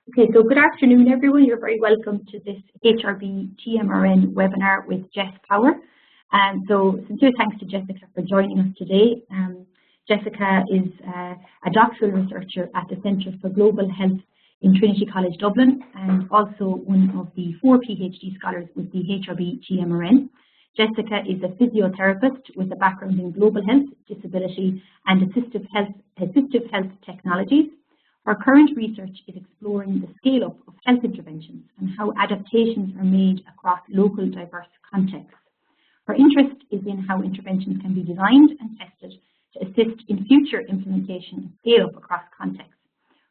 Okay, so good afternoon, everyone. You're very welcome to this HRB TMRN webinar with Jess Power. So sincere thanks to Jessica for joining us today. Jessica is a doctoral researcher at the Centre for Global Health in Trinity College Dublin, and also one of the 4 PhD scholars with the HRB TMRN. Jessica is a physiotherapist with a background in global health, disability, and assistive health technologies. Her current research is exploring the scale-up of health interventions and how adaptations are made across local diverse contexts. Her interest is in how interventions can be designed and tested to assist in future implementation and scale-up across contexts.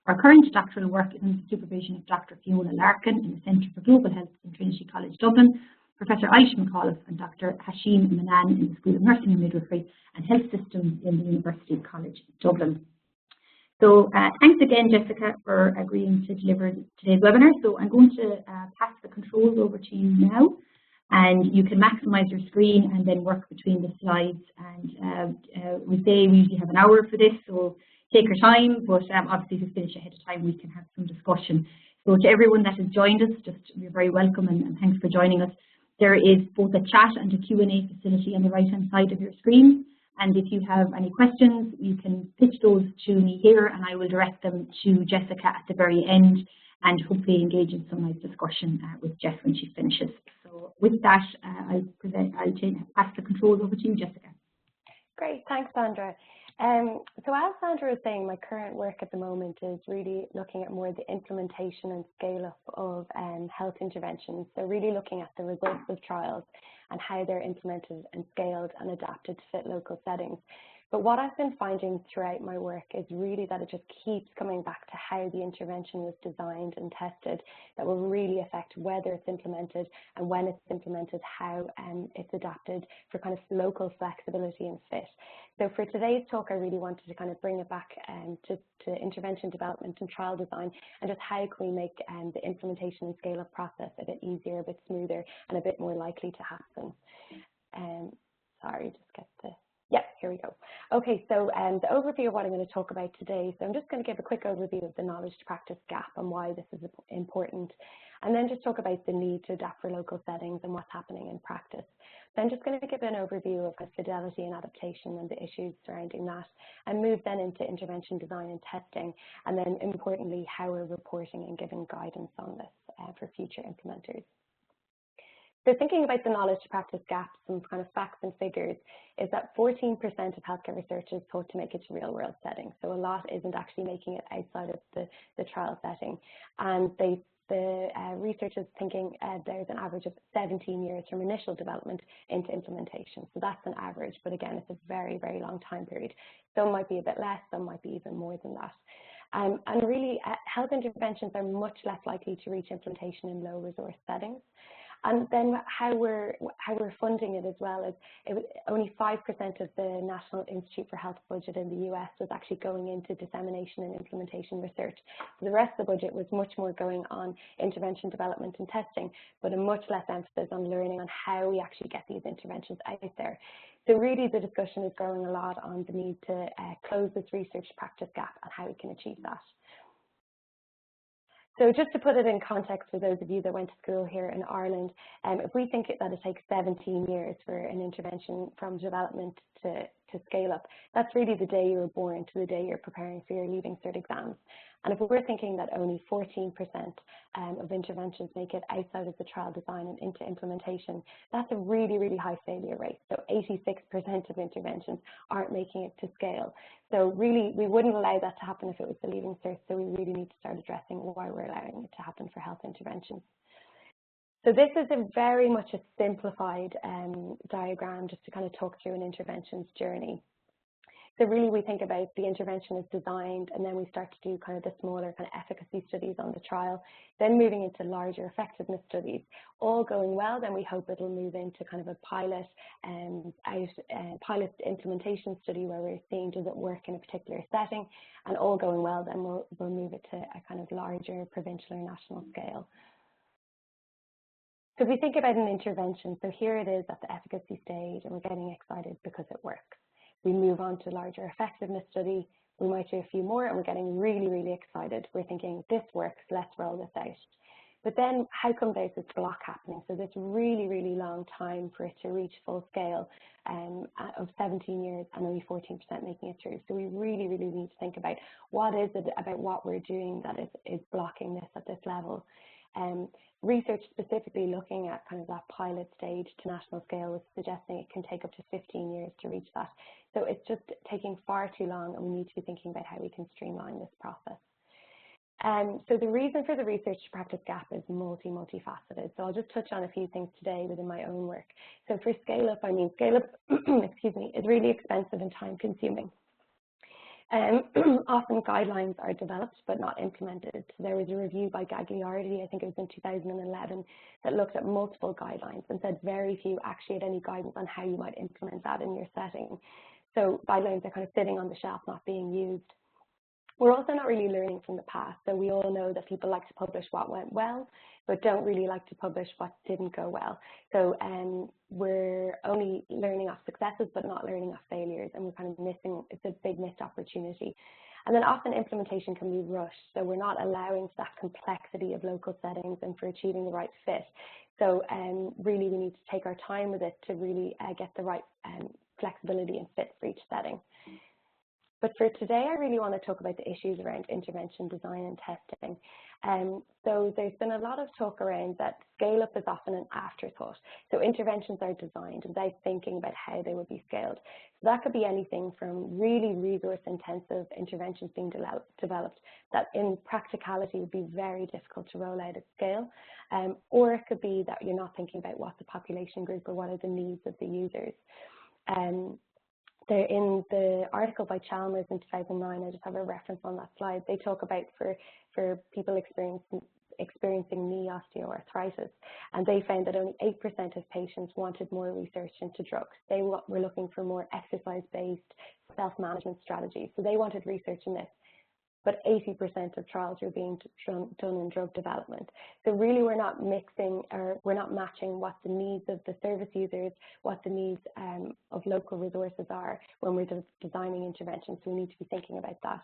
Her current doctoral work is under the supervision of Dr. Fiona Larkin in the Centre for Global Health in Trinity College Dublin, Professor Aisha McAuliffe and Dr. Hashim Manan in the School of Nursing and Midwifery and Health Systems in the University College Dublin. So thanks again, Jessica, for agreeing to deliver today's webinar. So I'm going to pass the controls over to you now, and you can maximize your screen and then work between the slides. And we usually have an hour for this, so take your time, but obviously if you finish ahead of time, we can have some discussion. So to everyone that has joined us, you're very welcome and thanks for joining us. There is both a chat and a Q&A facility on the right-hand side of your screen. And if you have any questions, you can pitch those to me here and I will direct them to Jessica at the very end and hopefully engage in some nice discussion with Jess when she finishes. So with that, I'll pass the controls over to you, Jessica. Great, thanks, Sandra. So as Sandra was saying, my current work at the moment is really looking at more the implementation and scale up of health interventions. So really looking at the results of trials and how they're implemented and scaled and adapted to fit local settings. But what I've been finding throughout my work is really that it just keeps coming back to how the intervention was designed and tested that will really affect whether it's implemented and when it's implemented, how it's adapted for kind of local flexibility and fit. So for today's talk, I really wanted to kind of bring it back to intervention development and trial design and just how can we make the implementation and scale up process a bit easier, a bit smoother and a bit more likely to happen. Sorry, just get the... Yeah, here we go. Okay, so the overview of what I'm going to talk about today. So I'm just going to give a quick overview of the knowledge to practice gap and why this is important, and then just talk about the need to adapt for local settings and what's happening in practice. Then just going to give an overview of fidelity and adaptation and the issues surrounding that, and move then into intervention design and testing, and then importantly how we're reporting and giving guidance on this for future implementers. So thinking about the knowledge to practice gaps and kind of facts and figures is that 14% of healthcare researchers thought to make it to real world settings. So a lot isn't actually making it outside of the trial setting. And the research is thinking there's an average of 17 years from initial development into implementation. So that's an average, but again, it's a very, very long time period. Some might be a bit less, some might be even more than that. And really, health interventions are much less likely to reach implementation in low resource settings. And then how we're funding it as well is only 5% of the National Institute for Health budget in the US was actually going into dissemination and implementation research. So the rest of the budget was much more going on intervention development and testing, but a much less emphasis on learning on how we actually get these interventions out there. So really the discussion is growing a lot on the need to close this research practice gap and how we can achieve that. So just to put it in context for those of you that went to school here in Ireland, if we think that it takes 17 years for an intervention from development to scale up, that's really the day you were born to the day you're preparing for your Leaving Cert exams. And if we're thinking that only 14% of interventions make it outside of the trial design and into implementation, that's a really, really high failure rate. So 86% of interventions aren't making it to scale. So really, we wouldn't allow that to happen if it was the Leaving Cert. So we really need to start addressing why we're allowing it to happen for health interventions. So this is a very much a simplified diagram just to kind of talk through an interventions journey. So really we think about the intervention is designed and then we start to do kind of the smaller kind of efficacy studies on the trial, then moving into larger effectiveness studies. All going well, then we hope it'll move into kind of a pilot pilot implementation study where we're seeing does it work in a particular setting, and all going well, then we'll move it to a kind of larger provincial or national scale. So if we think about an intervention, so here it is at the efficacy stage and we're getting excited because it works. We move on to larger effectiveness study, we might do a few more and we're getting really, really excited. We're thinking, this works, let's roll this out. But then how come there's this block happening? So this really, really long time for it to reach full scale of 17 years and only 14% making it through. So we really, really need to think about what is it about what we're doing that is blocking this at this level. Research specifically looking at kind of that pilot stage to national scale was suggesting it can take up to 15 years to reach that. So it's just taking far too long, and we need to be thinking about how we can streamline this process. So the reason for the research to practice gap is multifaceted. So I'll just touch on a few things today within my own work. So for scale up, excuse me, is really expensive and time consuming. Often guidelines are developed but not implemented. So there was a review by Gagliardi, I think it was in 2011, that looked at multiple guidelines and said very few actually had any guidance on how you might implement that in your setting. So guidelines are kind of sitting on the shelf, not being used. We're also not really learning from the past. So we all know that people like to publish what went well, but don't really like to publish what didn't go well. So we're only learning off successes, but not learning off failures. And we're kind of missing, it's a big missed opportunity. And then often implementation can be rushed. So we're not allowing for that complexity of local settings and for achieving the right fit. So really we need to take our time with it to really get the right flexibility and fit for each setting. But for today, I really want to talk about the issues around intervention design and testing. So there's been a lot of talk around that scale up is often an afterthought. So interventions are designed without thinking about how they would be scaled. So that could be anything from really resource intensive interventions being developed that in practicality would be very difficult to roll out at scale. Or it could be that you're not thinking about what's the population group or what are the needs of the users. In the article by Chalmers in 2009, I just have a reference on that slide, they talk about for people experiencing knee osteoarthritis, and they found that only 8% of patients wanted more research into drugs. They were looking for more exercise-based self-management strategies, so they wanted research in this. But 80% of trials are being done in drug development. So really we're not mixing or we're not matching what the needs of the service users, what the needs of local resources are when we're designing interventions. So we need to be thinking about that.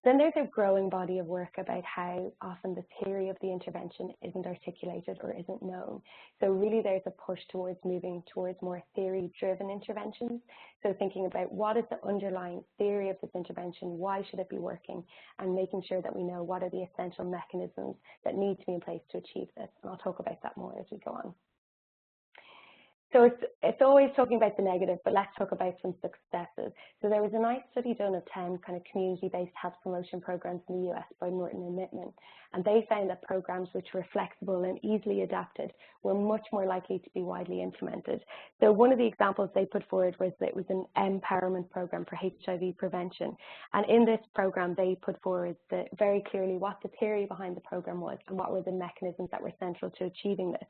Then there's a growing body of work about how often the theory of the intervention isn't articulated or isn't known. So really there's a push towards moving towards more theory-driven interventions. So thinking about what is the underlying theory of this intervention, why should it be working, and making sure that we know what are the essential mechanisms that need to be in place to achieve this. And I'll talk about that more as we go on. So it's always talking about the negative, but let's talk about some successes. So there was a nice study done of 10 kind of community-based health promotion programs in the US by Norton and Mittman, and they found that programs which were flexible and easily adapted were much more likely to be widely implemented. So one of the examples they put forward was that it was an empowerment program for HIV prevention, and in this program they put forward very clearly what the theory behind the program was and what were the mechanisms that were central to achieving this.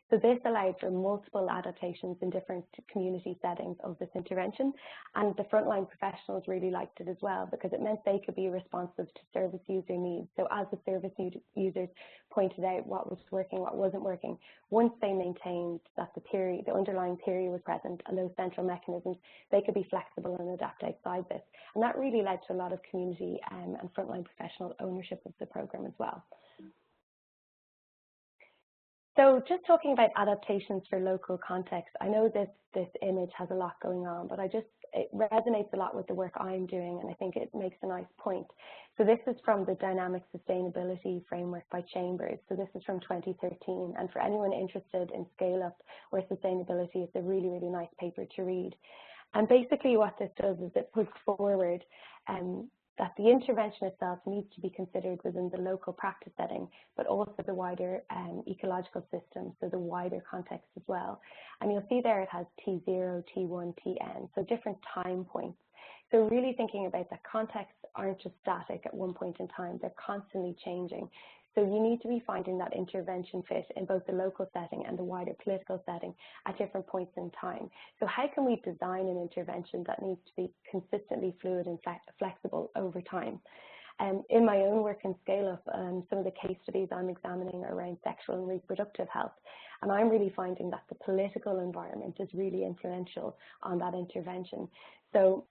So this allowed for multiple adaptations in different community settings of this intervention, and the frontline professionals really liked it as well because it meant they could be responsive to service user needs. So as the service users pointed out what was working, what wasn't working, once they maintained that the underlying theory was present and those central mechanisms, they could be flexible and adapt outside this. And that really led to a lot of community and frontline professional ownership of the program as well. So just talking about adaptations for local context, I know this image has a lot going on, but it resonates a lot with the work I'm doing, and I think it makes a nice point. So this is from the Dynamic Sustainability Framework by Chambers. So this is from 2013, and for anyone interested in scale up or sustainability, it's a really, really nice paper to read. And basically what this does is it puts forward that the intervention itself needs to be considered within the local practice setting, but also the wider ecological system, so the wider context as well. And you'll see there it has T0, T1, Tn, so different time points. So really thinking about that contexts aren't just static at one point in time, they're constantly changing. So you need to be finding that intervention fit in both the local setting and the wider political setting at different points in time. So how can we design an intervention that needs to be consistently fluid and flexible over time? In my own work in Scale Up, some of the case studies I'm examining are around sexual and reproductive health. And I'm really finding that the political environment is really influential on that intervention. So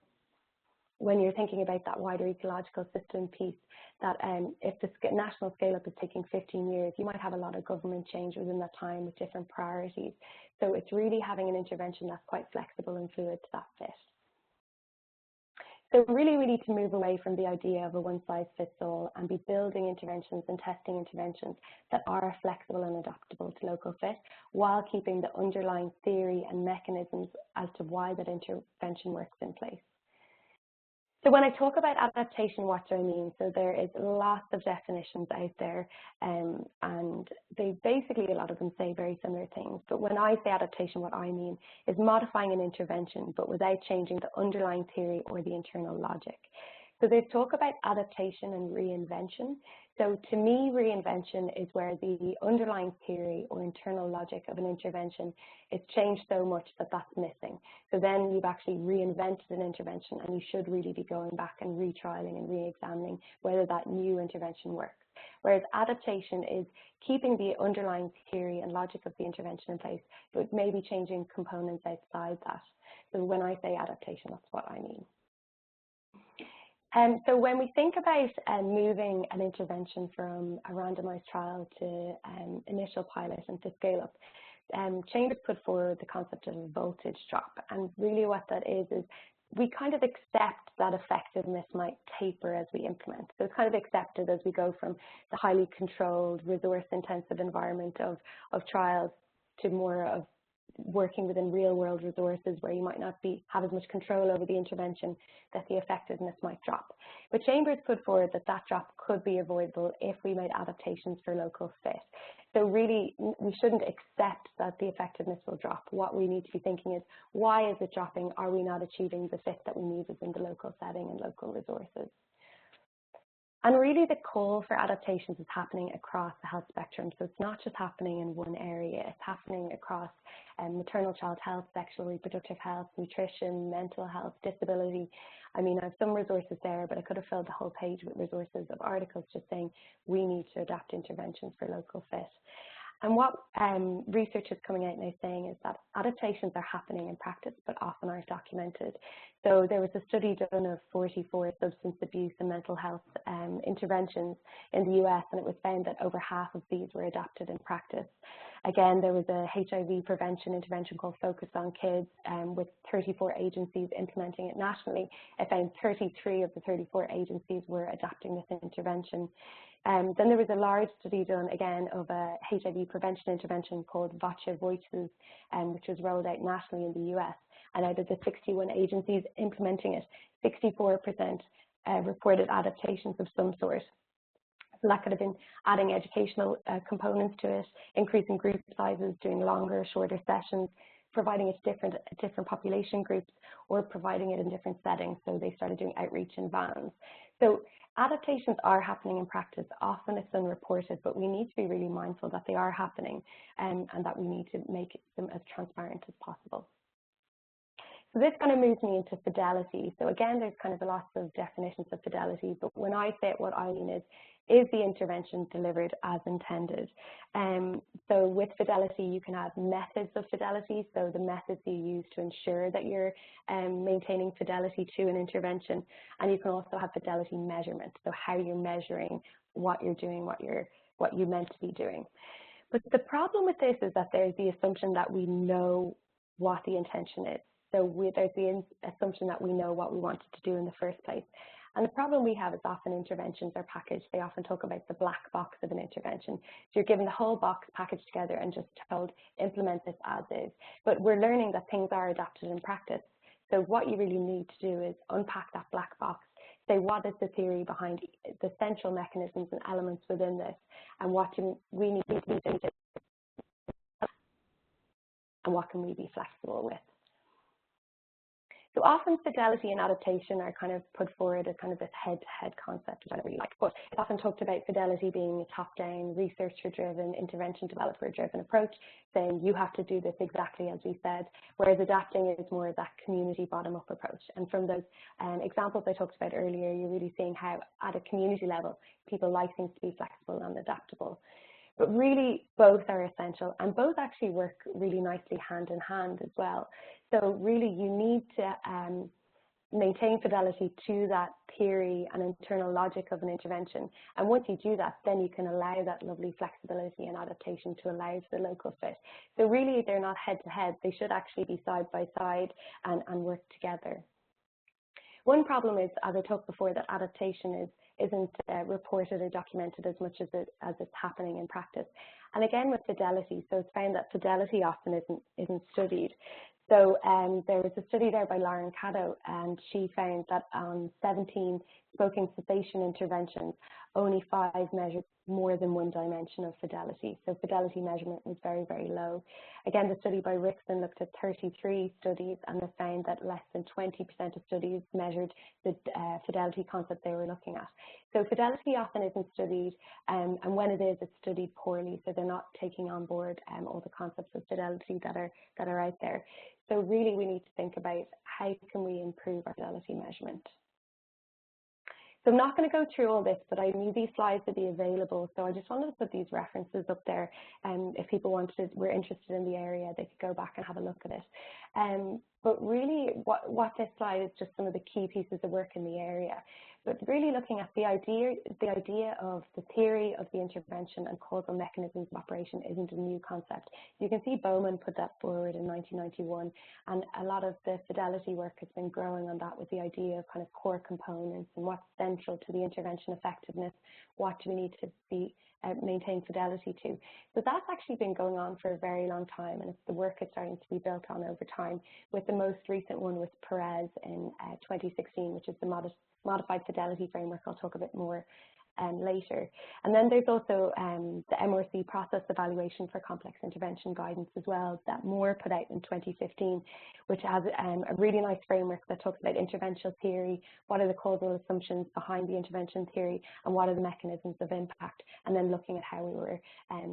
when you're thinking about that wider ecological system piece, that if the national scale-up is taking 15 years, you might have a lot of government change within that time with different priorities. So it's really having an intervention that's quite flexible and fluid to that fit. So really we need to move away from the idea of a one-size-fits-all and be building interventions and testing interventions that are flexible and adaptable to local fit, while keeping the underlying theory and mechanisms as to why that intervention works in place. So when I talk about adaptation, what do I mean? So there is lots of definitions out there, and they basically, a lot of them say very similar things. But when I say adaptation, what I mean is modifying an intervention, but without changing the underlying theory or the internal logic. So they talk about adaptation and reinvention. So to me, reinvention is where the underlying theory or internal logic of an intervention is changed so much that that's missing. So then you've actually reinvented an intervention, and you should really be going back and retrialing and re-examining whether that new intervention works. Whereas adaptation is keeping the underlying theory and logic of the intervention in place, but maybe changing components outside that. So when I say adaptation, that's what I mean. So when we think about moving an intervention from a randomized trial to initial pilot and to scale up, Chambers put forward the concept of a voltage drop. And really what that is we kind of accept that effectiveness might taper as we implement. So it's kind of accepted as we go from the highly controlled, resource-intensive environment of trials to more of working within real-world resources where you might not have as much control over the intervention, that the effectiveness might drop. But Chambers put forward that that drop could be avoidable if we made adaptations for local fit. So really, we shouldn't accept that the effectiveness will drop. What we need to be thinking is, why is it dropping? Are we not achieving the fit that we need within the local setting and local resources? And really the call for adaptations is happening across the health spectrum. So it's not just happening in one area, it's happening across maternal child health, sexual reproductive health, nutrition, mental health, disability. I mean, I have some resources there, but I could have filled the whole page with resources of articles just saying we need to adapt interventions for local fit. And what research is coming out now saying is that adaptations are happening in practice, but often aren't documented. So there was a study done of 44 substance abuse and mental health interventions in the US, and it was found that over half of these were adapted in practice. Again, there was a HIV prevention intervention called Focus on Kids with 34 agencies implementing it nationally. I found 33 of the 34 agencies were adapting this intervention. Then there was a large study done again of a HIV prevention intervention called Vacha Voices, which was rolled out nationally in the US. And out of the 61 agencies implementing it, 64% reported adaptations of some sort. So that could have been adding educational components to it, increasing group sizes, doing longer, shorter sessions, providing it to different population groups, or providing it in different settings. So they started doing outreach in vans. So adaptations are happening in practice. Often it's unreported, but we need to be really mindful that they are happening and that we need to make them as transparent as possible. So this kind of moves me into fidelity. So again, there's kind of lots of definitions of fidelity, but when I say it, what I mean is the intervention delivered as intended? So with fidelity, you can have methods of fidelity. So the methods you use to ensure that you're maintaining fidelity to an intervention. And you can also have fidelity measurement. So how you're measuring what you're doing, what you meant to be doing. But the problem with this is that there's the assumption that we know what the intention is. So there's the assumption that we know what we wanted to do in the first place. And the problem we have is often interventions are packaged. They often talk about the black box of an intervention. So you're given the whole box packaged together and just told, implement this as is. But we're learning that things are adapted in practice. So what you really need to do is unpack that black box, say what is the theory behind the central mechanisms and elements within this, and what we need to be doing, and what can we be flexible with. So often fidelity and adaptation are kind of put forward as kind of this head-to-head concept, which I don't really like. But it's often talked about fidelity being a top-down, researcher-driven, intervention developer-driven approach, saying you have to do this exactly as we said, whereas adapting is more of that community bottom-up approach. And from those examples I talked about earlier, you're really seeing how at a community level, people like things to be flexible and adaptable. But really, both are essential, and both actually work really nicely hand in hand as well. So really, you need to maintain fidelity to that theory and internal logic of an intervention. And once you do that, then you can allow that lovely flexibility and adaptation to allow for the local fit. So really, they're not head to head. They should actually be side by side and work together. One problem is, as I talked before, that adaptation isn't reported or documented as much as it's happening in practice. And again, with fidelity, so it's found that fidelity often isn't studied. So there was a study there by Lauren Caddo, and she found that on 17 smoking cessation interventions, only 5 measured more than one dimension of fidelity. So fidelity measurement was very, very low. Again, the study by Rickson looked at 33 studies, and they found that less than 20% of studies measured the fidelity concept they were looking at. So fidelity often isn't studied, and when it is, it's studied poorly. So they're not taking on board all the concepts of fidelity that are out there. So really, we need to think about how can we improve our fidelity measurement. So I'm not going to go through all this, but I knew these slides would be available, so I just wanted to put these references up there. If people were interested in the area, they could go back and have a look at it. But really, what this slide is just some of the key pieces of work in the area. But really looking at the idea of the theory of the intervention and causal mechanisms of operation isn't a new concept. You can see Bowman put that forward in 1991, and a lot of the fidelity work has been growing on that with the idea of kind of core components and what's central to the intervention effectiveness, what do we need to be maintain fidelity to. So that's actually been going on for a very long time, and the work is starting to be built on over time, with the most recent one with Perez in 2016, which is the modified fidelity framework. I'll talk a bit more later. And then there's also the MRC process evaluation for complex intervention guidance as well, that Moore put out in 2015, which has a really nice framework that talks about interventional theory, what are the causal assumptions behind the intervention theory, and what are the mechanisms of impact, and then looking at how we were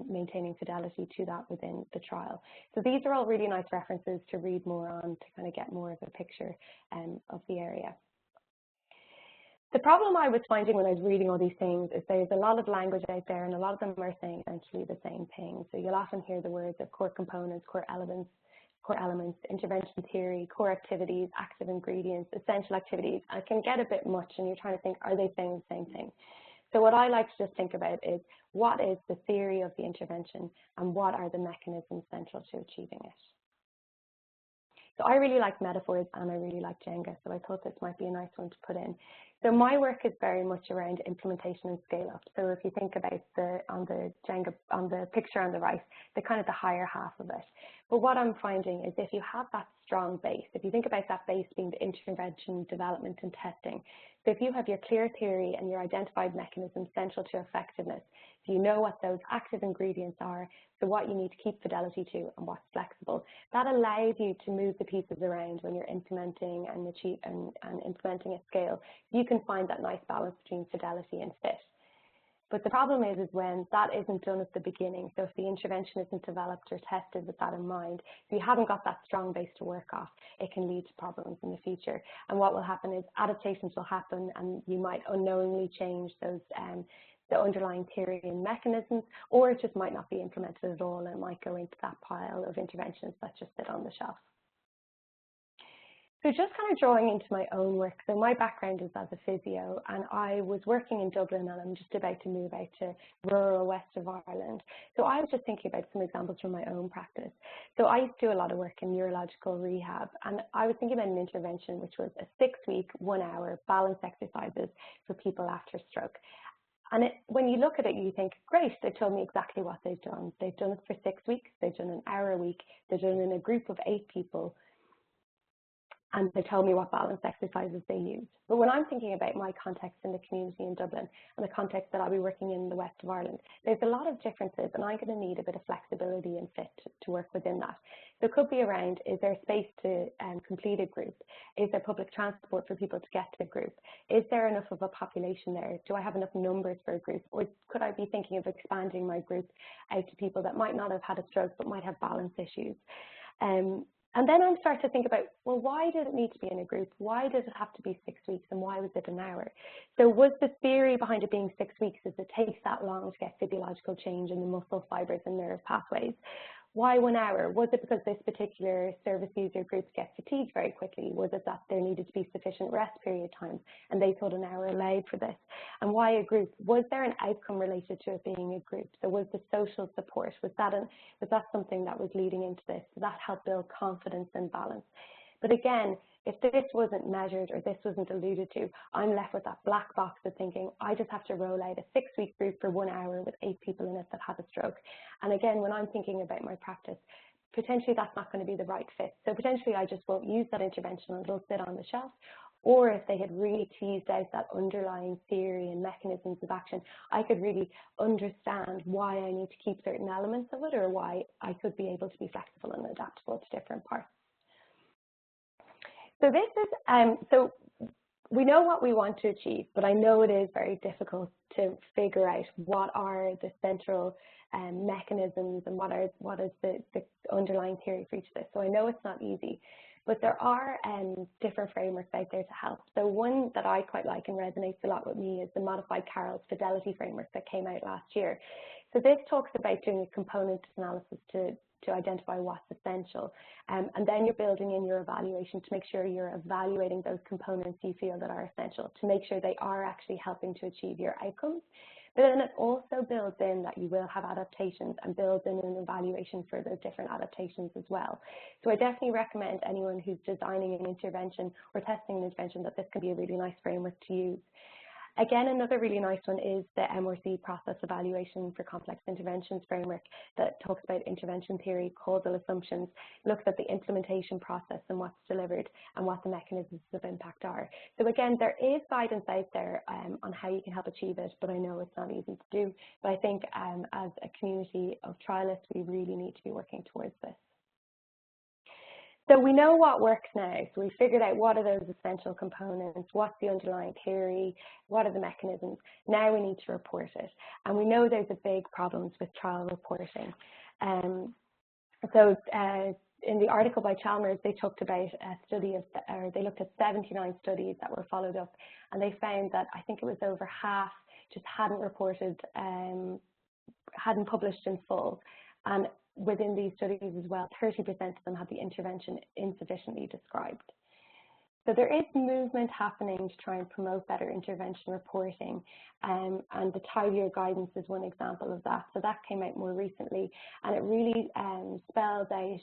maintaining fidelity to that within the trial. So these are all really nice references to read more on to kind of get more of a picture of the area. The problem I was finding when I was reading all these things is there's a lot of language out there, and a lot of them are saying essentially the same thing. So you'll often hear the words of core components, core elements, intervention theory, core activities, active ingredients, essential activities. And it can get a bit much, and you're trying to think, are they saying the same thing? So what I like to just think about is, what is the theory of the intervention, and what are the mechanisms central to achieving it? So I really like metaphors, and I really like Jenga, so I thought this might be a nice one to put in. So my work is very much around implementation and scale up. So if you think about on the picture on the right, the kind of the higher half of it. But what I'm finding is, if you have that strong base, if you think about that base being the intervention, development, and testing. So if you have your clear theory and your identified mechanisms central to effectiveness, if you know what those active ingredients are, so what you need to keep fidelity to and what's flexible, that allows you to move the pieces around when you're implementing and implementing at scale. You can find that nice balance between fidelity and fit. But the problem is when that isn't done at the beginning. So if the intervention isn't developed or tested with that in mind, if you haven't got that strong base to work off, it can lead to problems in the future. And what will happen is adaptations will happen, and you might unknowingly change those the underlying theory and mechanisms, or it just might not be implemented at all, and it might go into that pile of interventions that just sit on the shelf. So just kind of drawing into my own work. So my background is as a physio, and I was working in Dublin, and I'm just about to move out to rural west of Ireland. So I was just thinking about some examples from my own practice. So I used to do a lot of work in neurological rehab, and I was thinking about an intervention which was a 6-week, 1-hour balance exercises for people after stroke. And when you look at it, you think, great, they told me exactly what they've done. They've done it for 6 weeks, they've done an hour a week, they've done it in a group of 8 people, and they tell me what balance exercises they use. But when I'm thinking about my context in the community in Dublin and the context that I'll be working in the west of Ireland, there's a lot of differences, and I'm going to need a bit of flexibility and fit to work within that. So it could be around, is there space to complete a group? Is there public transport for people to get to a group? Is there enough of a population there? Do I have enough numbers for a group? Or could I be thinking of expanding my group out to people that might not have had a stroke but might have balance issues? And then I start to think about, well, why did it need to be in a group? Why did it have to be 6 weeks, and why was it an hour? So was the theory behind it being 6 weeks is it takes that long to get physiological change in the muscle fibers and nerve pathways? Why 1 hour? Was it because this particular service user group gets fatigued very quickly? Was it that there needed to be sufficient rest period times and they thought an hour allowed for this? And why a group? Was there an outcome related to it being a group? So was the social support, was that something that was leading into this? Did that help build confidence and balance? But again, if this wasn't measured or this wasn't alluded to, I'm left with that black box of thinking, I just have to roll out a 6-week group for 1 hour with 8 people in it that have a stroke. And again, when I'm thinking about my practice, potentially that's not going to be the right fit. So potentially I just won't use that intervention and it'll sit on the shelf. Or if they had really teased out that underlying theory and mechanisms of action, I could really understand why I need to keep certain elements of it or why I could be able to be flexible and adaptable to different parts. So this is, so we know what we want to achieve, but I know it is very difficult to figure out what are the central mechanisms and what is the underlying theory for each of this. So I know it's not easy, but there are different frameworks out there to help. So one that I quite like and resonates a lot with me is the modified Carroll's Fidelity framework that came out last year. So this talks about doing a component analysis to identify what's essential. And then you're building in your evaluation to make sure you're evaluating those components you feel that are essential to make sure they are actually helping to achieve your outcomes. But then it also builds in that you will have adaptations and builds in an evaluation for those different adaptations as well. So I definitely recommend anyone who's designing an intervention or testing an intervention that this can be a really nice framework to use. Again, another really nice one is the MRC process evaluation for complex interventions framework that talks about intervention theory, causal assumptions, looks at the implementation process and what's delivered and what the mechanisms of impact are. So again, there is guidance out there on how you can help achieve it, but I know it's not easy to do. But I think as a community of trialists, we really need to be working towards this. So we know what works now. So we figured out what are those essential components, what's the underlying theory, what are the mechanisms. Now we need to report it. And we know there's a big problems with trial reporting. In the article by Chalmers, they talked about a study of, or they looked at 79 studies that were followed up, and they found that I think it was over half just hadn't reported, hadn't published in full. And within these studies as well, 30% of them had the intervention insufficiently described. So there is movement happening to try and promote better intervention reporting, and the tidier guidance is one example of that. So that came out more recently, and it really spells out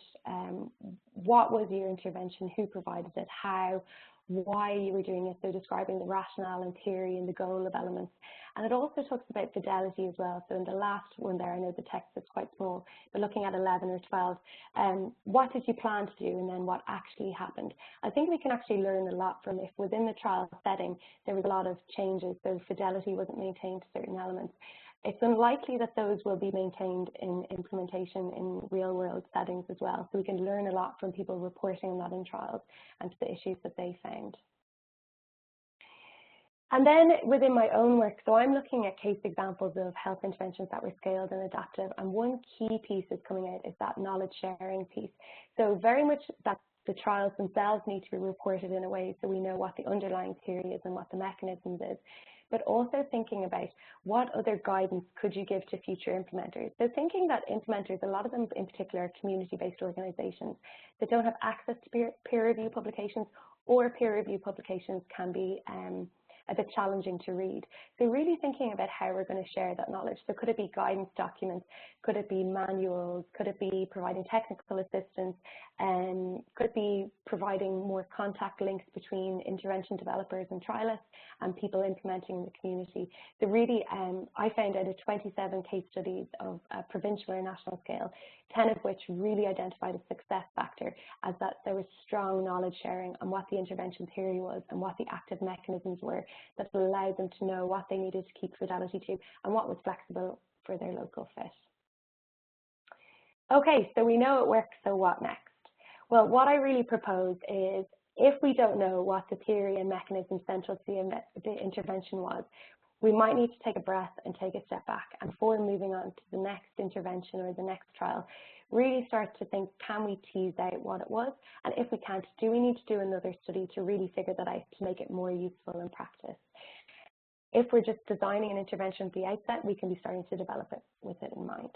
what was your intervention, who provided it, how, why you were doing it, so describing the rationale and theory and the goal of elements. And it also talks about fidelity as well. So in the last one there, I know the text is quite small, but looking at 11 or 12, what did you plan to do and then what actually happened? I think we can actually learn a lot from if within the trial setting there was a lot of changes, so fidelity wasn't maintained to certain elements. It's unlikely that those will be maintained in implementation in real world settings as well. So we can learn a lot from people reporting on that in trials and to the issues that they found. And then within my own work, so I'm looking at case examples of health interventions that were scaled and adaptive. And one key piece is coming out is that knowledge sharing piece. So very much that the trials themselves need to be reported in a way so we know what the underlying theory is and what the mechanisms is, but also thinking about what other guidance could you give to future implementers. So thinking that implementers, a lot of them in particular are community-based organizations that don't have access to peer review publications, or peer review publications can be a bit challenging to read. So really thinking about how we're going to share that knowledge. So could it be guidance documents? Could it be manuals? Could it be providing technical assistance? Could it be providing more contact links between intervention developers and trialists and people implementing in the community? So really, I found out of 27 case studies of a provincial or national scale, 10 of which really identified a success factor as that there was strong knowledge sharing on what the intervention theory was and what the active mechanisms were that allowed them to know what they needed to keep fidelity to and what was flexible for their local fit. Okay, so we know it works, so what next? Well, what I really propose is if we don't know what the theory and mechanism central to the intervention was, we might need to take a breath and take a step back, and before moving on to the next intervention or the next trial, really start to think, can we tease out what it was? And if we can't, do we need to do another study to really figure that out to make it more useful in practice? If we're just designing an intervention at the outset, we can be starting to develop it with it in mind.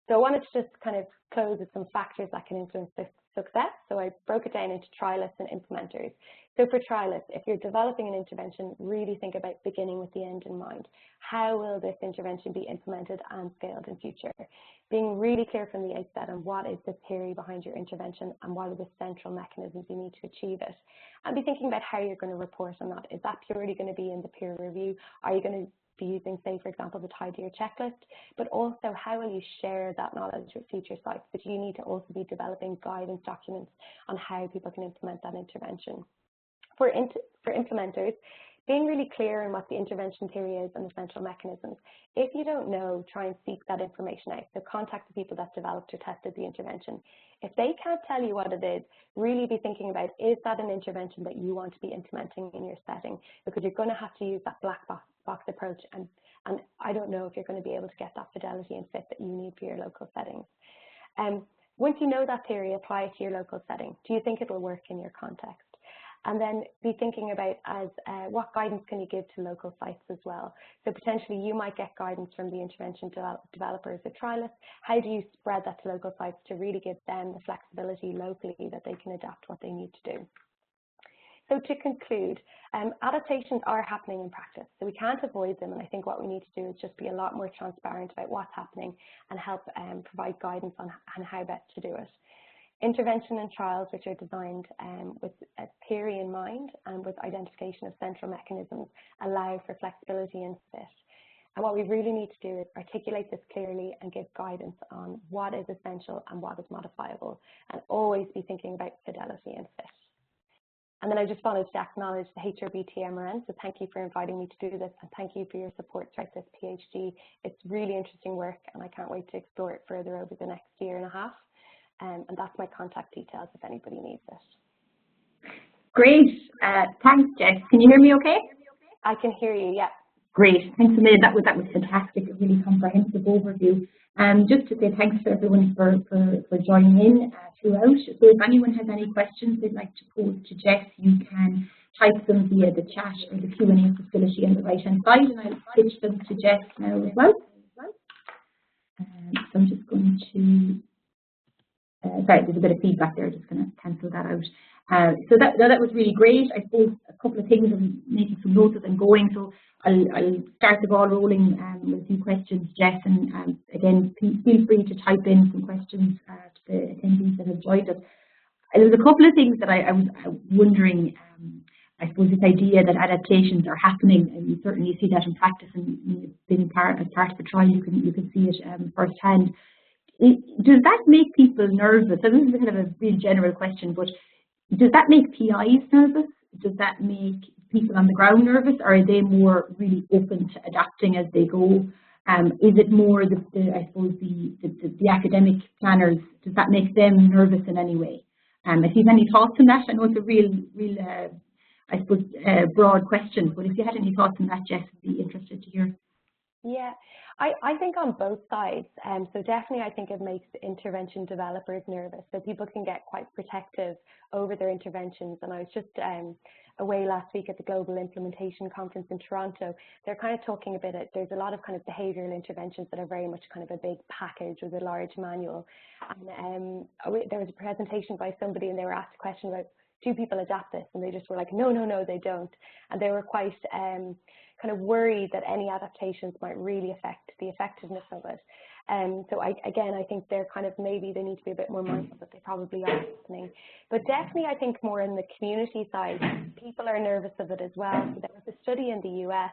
So I wanted to just kind of close with some factors that can influence success. So I broke it down into trialists and implementers. So for trialists, if you're developing an intervention, really think about beginning with the end in mind. How will this intervention be implemented and scaled in future? Being really clear from the outset on what is the theory behind your intervention and what are the central mechanisms you need to achieve it. And be thinking about how you're going to report on that. Is that purely going to be in the peer review? Are you going to be using, say, for example, the tidier checklist? But also, how will you share that knowledge with future sites? But you need to also be developing guidance documents on how people can implement that intervention. For implementers, being really clear on what the intervention theory is and the central mechanisms. If you don't know, try and seek that information out. So contact the people that developed or tested the intervention. If they can't tell you what it is, really be thinking about, is that an intervention that you want to be implementing in your setting? Because you're going to have to use that black box approach, and I don't know if you're going to be able to get that fidelity and fit that you need for your local settings. Once you know that theory, apply it to your local setting. Do you think it will work in your context? And then be thinking about what guidance can you give to local sites as well. So potentially you might get guidance from the intervention developers or trialists. How do you spread that to local sites to really give them the flexibility locally that they can adapt what they need to do? So to conclude, adaptations are happening in practice, so we can't avoid them, and I think what we need to do is just be a lot more transparent about what's happening and help provide guidance on how best to do it. Intervention and trials which are designed with a theory in mind and with identification of central mechanisms allow for flexibility and fit. And what we really need to do is articulate this clearly and give guidance on what is essential and what is modifiable, and always be thinking about fidelity and fit. And then I just wanted to acknowledge the HRB TMRN, so thank you for inviting me to do this, and thank you for your support throughout this PhD. It's really interesting work, and I can't wait to explore it further over the next year and a half. And that's my contact details if anybody needs it. Great. Thanks, Jess. Can you hear me okay? I can hear you, yeah. Great. Thanks a million. That was fantastic, a really comprehensive overview. Just to say thanks to everyone for joining in throughout. So if anyone has any questions they'd like to pose to Jess, you can type them via the chat or the Q&A facility on the right-hand side, and I'll pitch them to Jess now as well. So I'm just going to... sorry, there's a bit of feedback there, just going to cancel that out. So that was really great. I suppose a couple of things, I'm making some notes as I'm going, so I'll start the ball rolling with a few questions, Jess, and again, feel free to type in some questions to the attendees that have joined us. There's a couple of things that I was wondering, I suppose this idea that adaptations are happening, and you certainly see that in practice, and you've been as part of the trial, you can see it firsthand. Does that make people nervous? So this is kind of a really general question, but does that make PIs nervous? Does that make people on the ground nervous, or are they more really open to adapting as they go? Is it more I suppose the academic planners? Does that make them nervous in any way? If you have any thoughts on that, I know it's a real I suppose broad question, but if you had any thoughts on that, Jess, I'd be interested to hear. Yeah, I think on both sides. So definitely I think it makes intervention developers nervous. So people can get quite protective over their interventions. And I was just away last week at the Global Implementation Conference in Toronto. They're kind of talking about it. There's a lot of kind of behavioural interventions that are very much kind of a big package with a large manual. And there was a presentation by somebody, and they were asked a question about, do people adapt this? And they just were like, no, they don't. And they were quite kind of worried that any adaptations might really affect the effectiveness of it. So I think they're kind of, maybe they need to be a bit more mindful that they probably are happening. But definitely I think more in the community side, people are nervous of it as well. So there was a study in the US,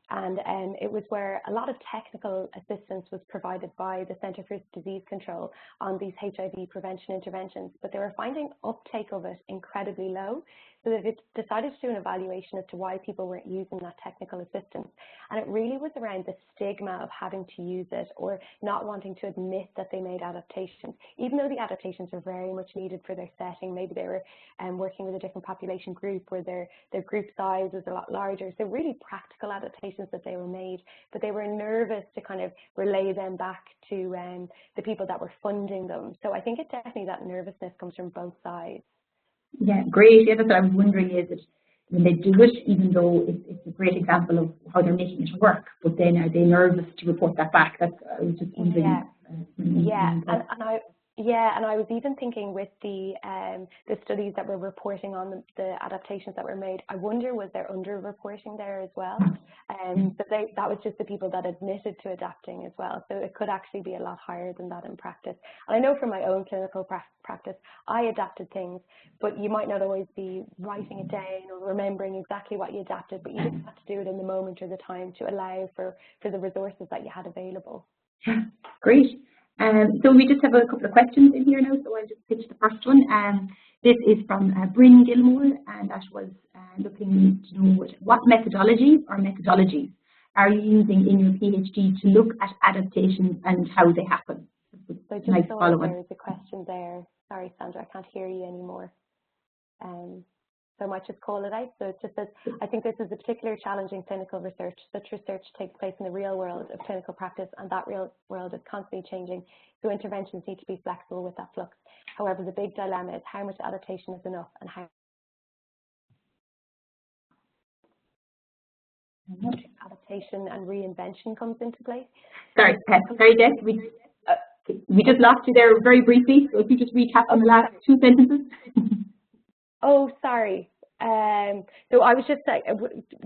and it was where a lot of technical assistance was provided by the Centre for Disease Control on these HIV prevention interventions, but they were finding uptake of it incredibly low. So they've decided to do an evaluation as to why people weren't using that technical assistance. And it really was around the stigma of having to use it, or not wanting to admit that they made adaptations. Even though the adaptations are very much needed for their setting, maybe they were working with a different population group where their group size was a lot larger. So really practical adaptations that they were made, but they were nervous to kind of relay them back to the people that were funding them. So I think it definitely, that nervousness comes from both sides. Yeah, great. Yeah, that's what I was wondering, is that when they do it, even though it's a great example of how they're making it work, but then are they nervous to report that back? That's, I was just wondering And I was even thinking with the studies that were reporting on the adaptations that were made, I wonder, was there under-reporting there as well? But that was just the people that admitted to adapting as well. So it could actually be a lot higher than that in practice. And I know from my own clinical practice, I adapted things, but you might not always be writing it down or remembering exactly what you adapted, but you just had to do it in the moment or the time to allow for the resources that you had available. Great. So we just have a couple of questions in here now, so I'll just pitch the first one. This is from Bryn Gilmore, and that was looking to know what methodologies are you using in your PhD to look at adaptations and how they happen? So just nice so there's a question there. Sorry, Sandra, I can't hear you anymore. So I might just call it out. So it just says, I think this is a particularly challenging clinical research. Such research takes place in the real world of clinical practice, and that real world is constantly changing. So interventions need to be flexible with that flux. However, the big dilemma is how much adaptation is enough and how much adaptation and reinvention comes into play. Sorry, Jess, we just lost you there very briefly. So if you just recap on the last two sentences. Oh, sorry. So I was just like,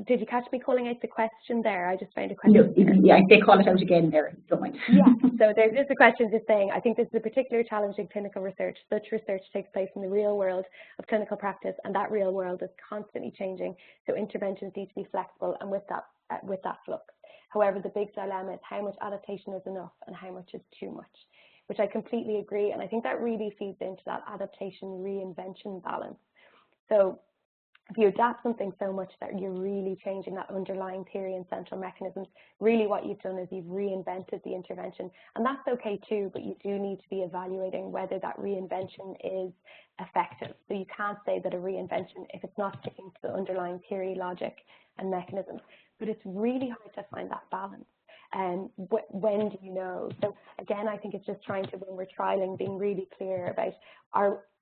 did you catch me calling out the question there? I just found a question. No, yeah, they call it out again there. Don't mind. Yeah, so there's just a question just saying, I think this is a particularly challenging clinical research. Such research takes place in the real world of clinical practice, and that real world is constantly changing. So interventions need to be flexible and with that flux. However, the big dilemma is how much adaptation is enough and how much is too much, which I completely agree. And I think that really feeds into that adaptation reinvention balance. So if you adapt something so much that you're really changing that underlying theory and central mechanisms, really what you've done is you've reinvented the intervention. And that's okay too, but you do need to be evaluating whether that reinvention is effective. So you can't say that a reinvention, if it's not sticking to the underlying theory, logic, and mechanisms. But it's really hard to find that balance. And when do you know? So again, I think it's just trying to, when we're trialing, being really clear about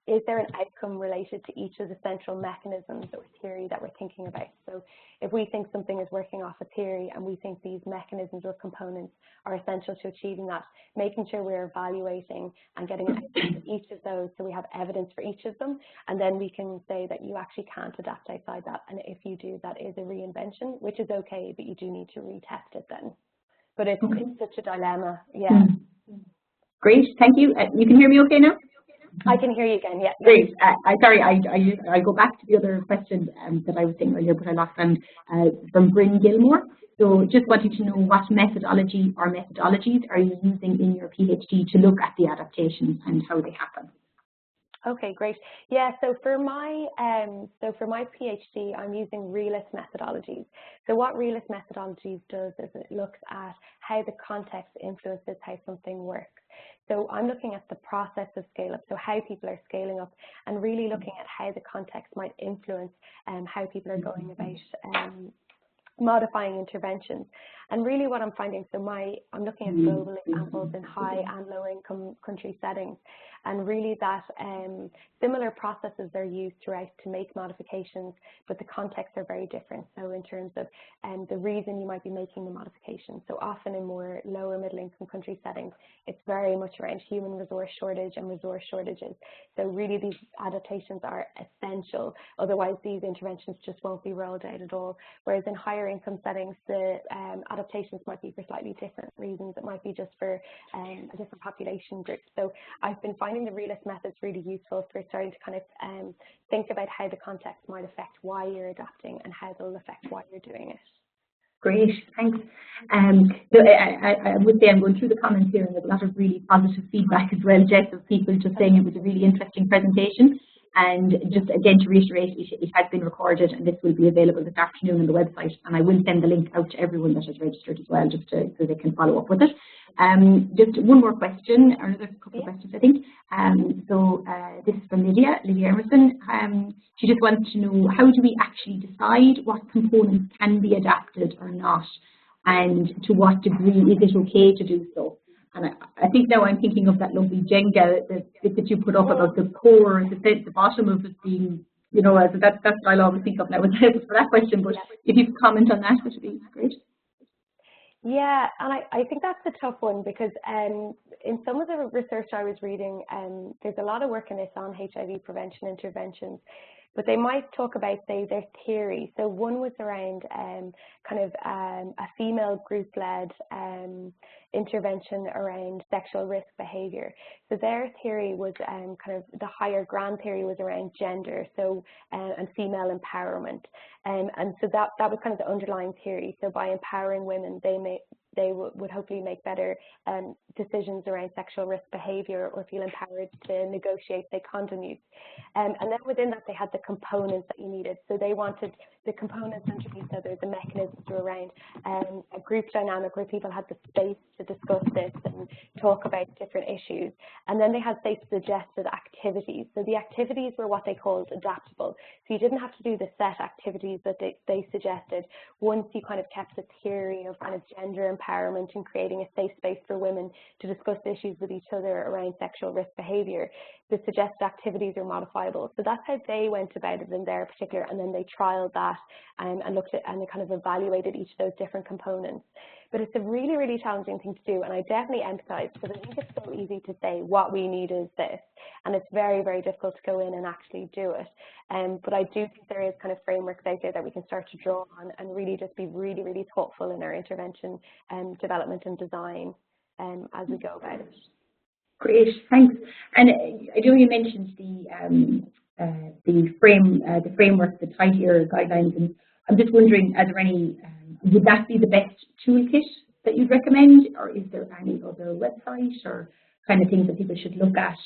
is there an outcome related to each of the central mechanisms or theory that we're thinking about? So if we think something is working off a theory and we think these mechanisms or components are essential to achieving that, making sure we're evaluating and getting an outcome for each of those so we have evidence for each of them, and then we can say that you actually can't adapt outside that, and if you do, that is a reinvention, which is okay, but you do need to retest it then. But it's such a dilemma, yeah. Great, thank you. You can hear me okay now? I can hear you again, yeah. Great. Sorry, I go back to the other question that I was saying earlier, but I lost them from Bryn Gilmore. So just wanted to know what methodology or methodologies are you using in your PhD to look at the adaptations and how they happen? Okay, great. Yeah, so for my PhD, I'm using Realist methodologies. So what Realist methodologies does is it looks at how the context influences how something works. So I'm looking at the process of scale up, so how people are scaling up, and really looking at how the context might influence how people are going about modifying interventions. And really what I'm finding, so I'm looking at global examples in high and low income country settings, and really that similar processes are used throughout to make modifications, but the contexts are very different. So in terms of the reason you might be making the modification. So often in more lower middle income country settings, it's very much around human resource shortage and resource shortages. So really these adaptations are essential, otherwise these interventions just won't be rolled out at all. Whereas in higher income settings, the adaptations might be for slightly different reasons. It might be just for a different population group. So I've been finding the Realist methods really useful for starting to kind of think about how the context might affect why you're adapting and how they'll affect why you're doing it. Great, thanks. So I would say I'm going through the comments here, and there's a lot of really positive feedback as well, Jess, of people just saying it was a really interesting presentation. And just again to reiterate, it has been recorded and this will be available this afternoon on the website, and I will send the link out to everyone that has registered as well, just so they can follow up with it. Just one more question, or another couple of questions I think. This is from Lydia Emerson. She just wants to know, how do we actually decide what components can be adapted or not, and to what degree is it okay to do so? And I think now I'm thinking of that lovely Jenga that you put up about the core, the bottom of it being, you know, so that's what I'll always think of now for that question. But if you could comment on that, that would be great. Yeah, and I think that's a tough one because in some of the research I was reading, there's a lot of work in this on HIV prevention interventions, but they might talk about, say, their theory. So one was around a female group-led intervention around sexual risk behavior. So their theory was kind of the higher ground theory was around gender, so and female empowerment. And so that was kind of the underlying theory. So by empowering women, they would hopefully make better decisions around sexual risk behavior or feel empowered to negotiate, say, condom use. And then within that, they had the components that you needed. So they wanted the components underneath, so there's the mechanisms around a group dynamic where people had the space to discuss this and talk about different issues. And then they had, say, suggested activities. So the activities were what they called adaptable. So you didn't have to do the set activities that they suggested once you kind of kept the theory of kind of gender empowerment and creating a safe space for women to discuss issues with each other around sexual risk behavior. The suggested activities are modifiable. So that's how they went about it in their particular, and then they trialed that and looked at, and they kind of evaluated each of those different components. But it's a really, really challenging thing to do, and I definitely empathize, because I think it's so easy to say what we need is this, and it's very, very difficult to go in and actually do it. But I do think there is kind of frameworks out there that we can start to draw on and really just be really, really thoughtful in our intervention development and design as we go about it. Great, thanks. And I know you mentioned the framework, the tighter guidelines, and I'm just wondering, are there any? Would that be the best toolkit that you'd recommend, or is there any other website or kind of things that people should look at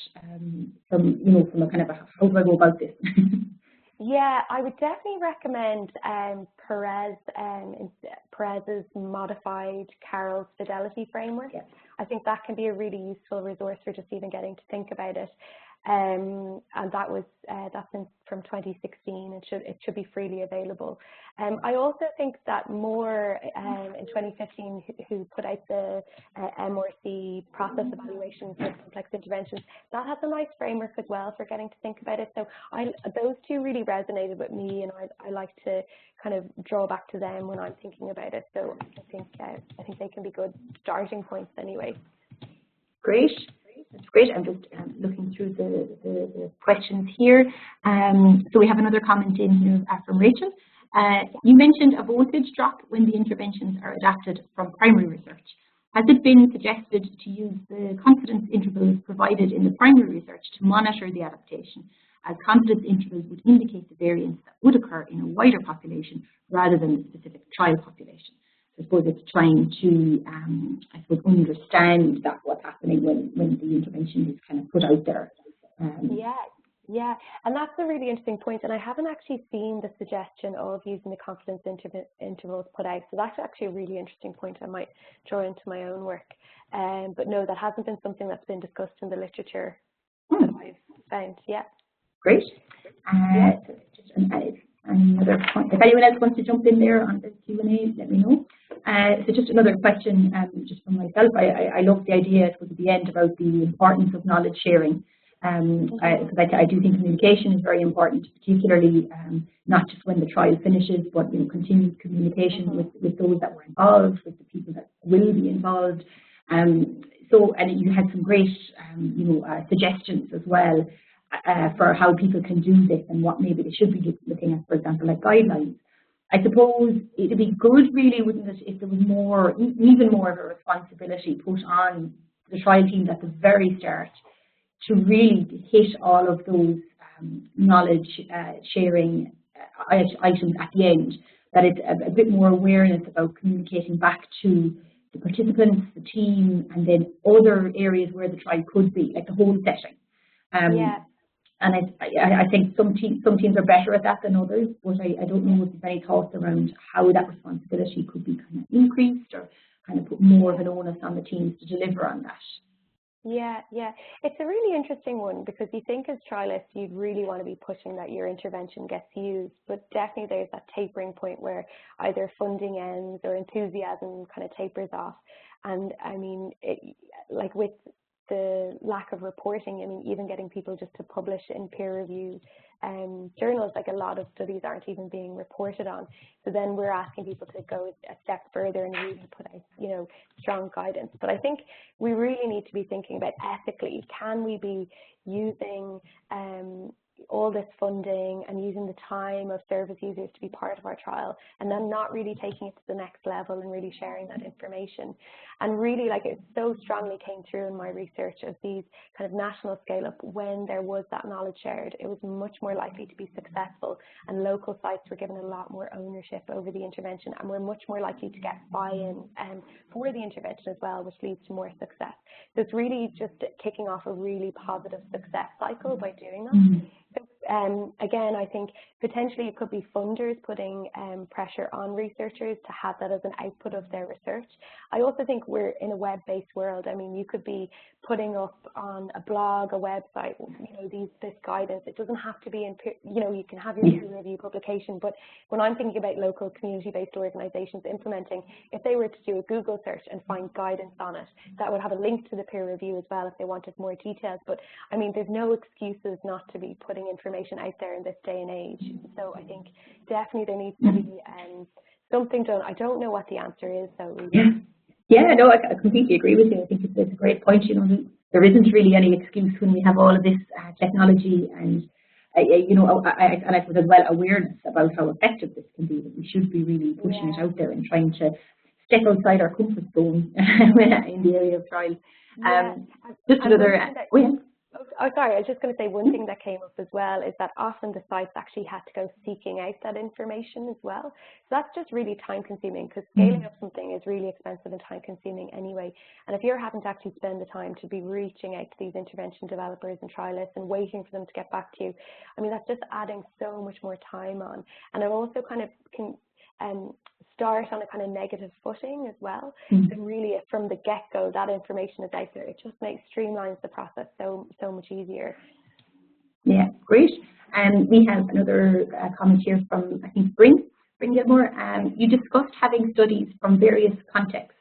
from a kind of how do I go about this? Yeah, I would definitely recommend Perez's modified Carroll's Fidelity framework. Yeah. I think that can be a really useful resource for just even getting to think about it. And that's from 2016. It should be freely available. I also think that Moore in 2015, who put out the MRC process evaluation for complex interventions, that has a nice framework as well for getting to think about it. So those two really resonated with me, and I like to kind of draw back to them when I'm thinking about it. So I think they can be good starting points anyway. Great. That's great. I'm just looking through the questions here. So we have another comment in here from Rachel. You mentioned a voltage drop when the interventions are adapted from primary research. Has it been suggested to use the confidence intervals provided in the primary research to monitor the adaptation, as confidence intervals would indicate the variance that would occur in a wider population rather than the specific trial population? I suppose it's trying to, understand that what's happening when the intervention is kind of put out there. Yeah, and that's a really interesting point. And I haven't actually seen the suggestion of using the confidence intervals put out. So that's actually a really interesting point I might draw into my own work. But no, that hasn't been something that's been discussed in the literature that I've found. Yeah. Great. Just another point. If anyone else wants to jump in there on the Q&A, let me know. So just another question, just from myself. I love the idea at the end about the importance of knowledge sharing. Because I do think communication is very important, particularly not just when the trial finishes, but continued communication with those that were involved, with the people that will be involved. And you had some great suggestions as well for how people can do this and what maybe they should be looking at, for example, like guidelines. I suppose it'd be good, really, wouldn't it, if there was even more of a responsibility put on the trial teams at the very start to really hit all of those knowledge sharing items at the end, that it's a bit more awareness about communicating back to the participants, the team, and then other areas where the trial could be, like the whole setting. And I think some teams are better at that than others, but I don't know if there's any thoughts around how that responsibility could be kind of increased or kind of put more of an onus on the teams to deliver on that. Yeah, it's a really interesting one, because you think as trialists you'd really want to be pushing that your intervention gets used, but definitely there's that tapering point where either funding ends or enthusiasm kind of tapers off. And I mean, like with the lack of reporting. I mean, even getting people just to publish in peer review journals, like a lot of studies aren't even being reported on. So then we're asking people to go a step further and really put out, you know, strong guidance. But I think we really need to be thinking about ethically, can we be using all this funding and using the time of service users to be part of our trial, and then not really taking it to the next level and really sharing that information. And really, like, it so strongly came through in my research of these kind of national scale up, when there was that knowledge shared, it was much more likely to be successful, and local sites were given a lot more ownership over the intervention, and were much more likely to get buy-in for the intervention as well, which leads to more success. So it's really just kicking off a really positive success cycle by doing that. Mm-hmm. Again, I think potentially it could be funders putting pressure on researchers to have that as an output of their research. I also think we're in a web-based world. I mean, you could be putting up on a blog, a website, you know, this guidance. It doesn't have to be in, you know, you can have your peer review publication. But when I'm thinking about local community-based organizations implementing, if they were to do a Google search and find guidance on it, that would have a link to the peer review as well if they wanted more details. But I mean, there's no excuses not to be putting information out there in this day and age. So I think definitely there needs to be something done. I don't know what the answer is, though. Yeah, no, I completely agree with you. I think it's a great point. You know, there isn't really any excuse when we have all of this technology, and you know, and I suppose as well awareness about how effective this can be. That we should be really pushing it out there and trying to step outside our comfort zone in the area of trials. Just another. Oh, sorry, I was just going to say one thing that came up as well is that often the sites actually had to go seeking out that information as well. So that's just really time consuming, because scaling up something is really expensive and time consuming anyway. And if you're having to actually spend the time to be reaching out to these intervention developers and trialists and waiting for them to get back to you, I mean, that's just adding so much more time on. And it also kind of can start on a kind of negative footing as well. So really, from the get-go, that information is out there. It just streamlines the process so much easier. Yeah, great. And we have another comment here from, I think, Bryn Gilmore. You discussed having studies from various contexts.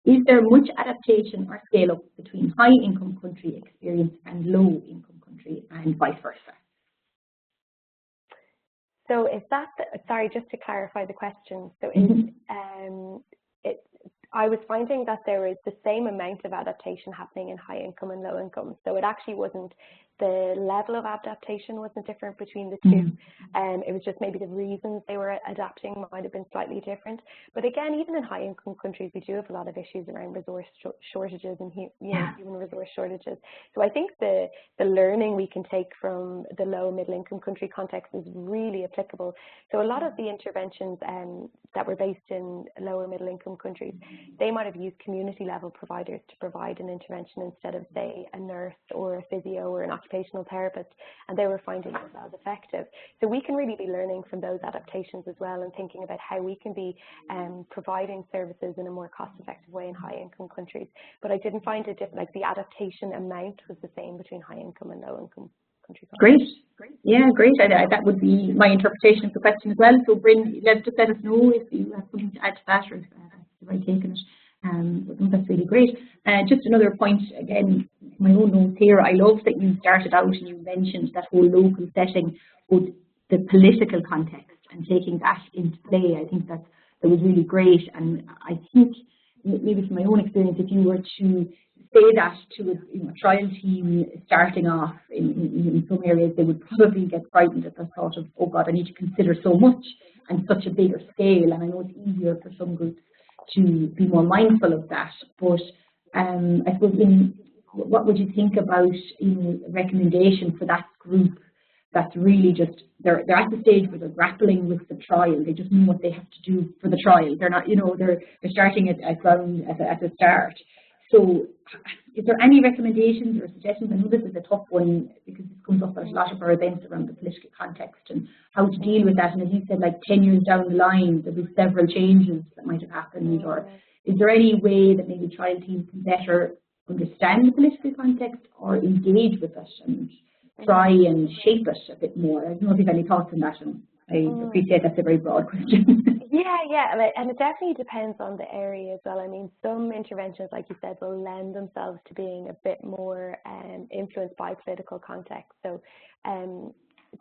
Is there much adaptation or scale-up between high-income country experience and low-income country, and vice versa? So is that, sorry, just to clarify the question, so I was finding that there was the same amount of adaptation happening in high income and low income. So it actually wasn't, the level of adaptation wasn't different between the two. It was just maybe the reasons they were adapting might have been slightly different. But again, even in high income countries, we do have a lot of issues around resource shortages and human resource shortages. So I think the learning we can take from the low middle income country context is really applicable. So a lot of the interventions that were based in lower middle income countries, they might have used community level providers to provide an intervention instead of, say, a nurse or a physio or an occupational therapist, and they were finding it as effective. So we can really be learning from those adaptations as well, and thinking about how we can be providing services in a more cost-effective way in high-income countries. But I didn't find it different, like the adaptation amount was the same between high-income and low-income countries. Great. Yeah, great. That would be my interpretation of the question as well. So, Bryn, let us know if you have something to add to that, or if that's the right take on it. That's really great. Just another point, again, my own notes here. I love that you started out and you mentioned that whole local setting with the political context and taking that into play. I think that was really great. And I think maybe from my own experience, if you were to say that to a trial team starting off in some areas, they would probably get frightened at the thought of, oh God, I need to consider so much and such a bigger scale. And I know it's easier for some groups to be more mindful of that. But I suppose, what would you think about a recommendation for that group that's really just, they're at the stage where they're grappling with the trial. They just know what they have to do for the trial. They're not, they're starting at the start. So is there any recommendations or suggestions? I know this is a tough one because this comes up at a lot of our events around the political context and how to deal with that. And as you said, like 10 years down the line, there'll be several changes that might have happened. Or is there any way that maybe trial teams can better understand the political context or engage with it and try and shape it a bit more? I don't know if you have any thoughts on that. And I appreciate that's a very broad question. Yeah, and it definitely depends on the area as well. I mean, some interventions, like you said, will lend themselves to being a bit more influenced by political context. So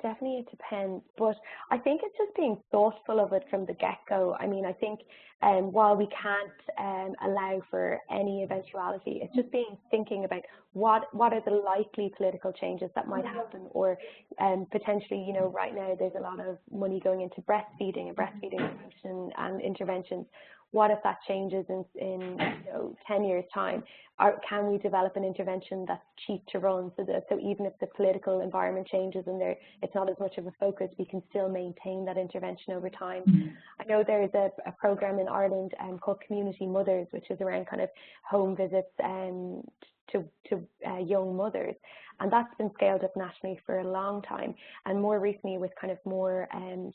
definitely it depends, but I think it's just being thoughtful of it from the get-go. I mean, I think while we can't allow for any eventuality, it's just thinking about what are the likely political changes that might happen, or potentially, you know, right now there's a lot of money going into breastfeeding and breastfeeding prevention and interventions. What if that changes in you know, 10 years' time? Can we develop an intervention that's cheap to run, so even if the political environment changes and it's not as much of a focus, we can still maintain that intervention over time? Mm-hmm. I know there is a program in Ireland called Community Mothers, which is around kind of home visits to young mothers, and that's been scaled up nationally for a long time. And more recently, with kind of more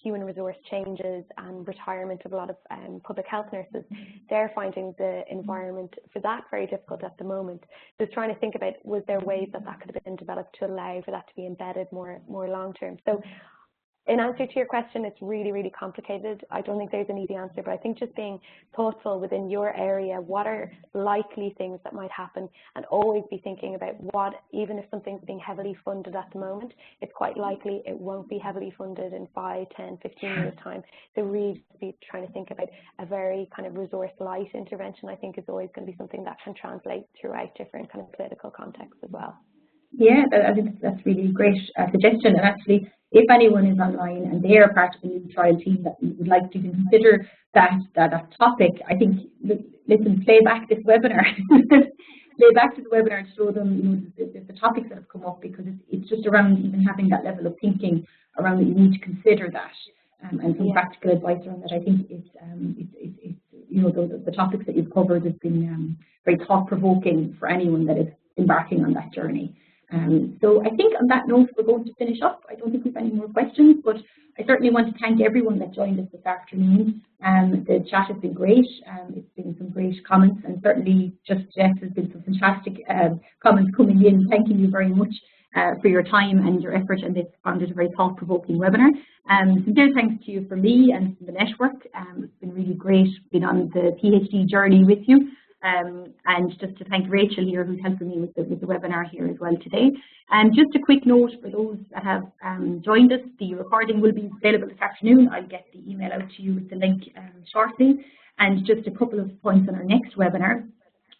human resource changes and retirement of a lot of public health nurses, they're finding the environment for that very difficult at the moment. So trying to think about, was there ways that could have been developed to allow for that to be embedded more long term? So in answer to your question, it's really, really complicated. I don't think there's an easy answer, but I think just being thoughtful within your area, what are likely things that might happen, and always be thinking about what, even if something's being heavily funded at the moment, it's quite likely it won't be heavily funded in 5, 10, 15 years' time. So really be trying to think about a very kind of resource-light intervention, I think, is always going to be something that can translate throughout different kind of political contexts as well. Yeah, I think that's really a great suggestion. And actually, if anyone is online and they are part of a new trial team that would like to consider that topic, I think, listen, play back this webinar. Play back to the webinar and show them, you know, the topics that have come up, because it's just around even having that level of thinking around that you need to consider that, and some practical advice around that. I think it's you know, the topics that you've covered have been very thought-provoking for anyone that is embarking on that journey. So I think on that note, we're going to finish up. I don't think we have any more questions, but I certainly want to thank everyone that joined us this afternoon. The chat has been great. It's been some great comments, and certainly just Jess has been some fantastic comments coming in. Thanking you very much for your time and your effort, and this found it a very thought-provoking webinar. Sincere thanks to you from me and from the network. It's been really great being on the PhD journey with you. And just to thank Rachel here, who's helping me with the webinar here as well today. And just a quick note for those that have joined us, the recording will be available this afternoon. I'll get the email out to you with the link shortly. And just a couple of points on our next webinar.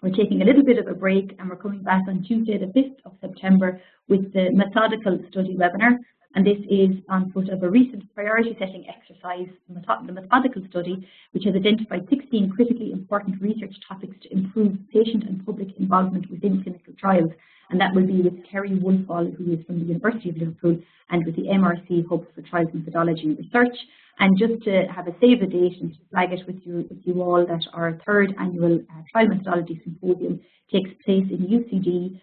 We're taking a little bit of a break, and we're coming back on Tuesday, the 5th of September, with the methodical study webinar. And this is on foot of a recent priority setting exercise, the methodical study, which has identified 16 critically important research topics to improve patient and public involvement within clinical trials. And that will be with Kerry Woolfall, who is from the University of Liverpool, and with the MRC Hub for Trials Methodology and Research. And just to have a save the date and to flag it with you all, that our third annual Trial Methodology Symposium takes place in UCD.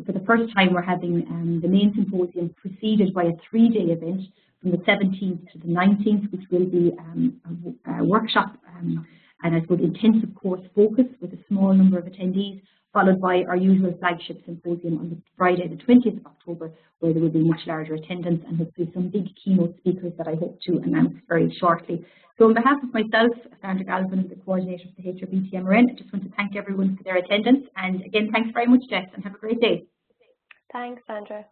For the first time, we're having the main symposium preceded by a 3-day event from the 17th to the 19th, which will be a workshop and I suppose intensive course focus with a small number of attendees, followed by our usual flagship symposium on the Friday, the 20th of October, where there will be much larger attendance and hopefully some big keynote speakers that I hope to announce very shortly. So on behalf of myself, Sandra Galvin, the coordinator of the HRB TMRN, I just want to thank everyone for their attendance. And again, thanks very much, Jess, and have a great day. Thanks, Sandra.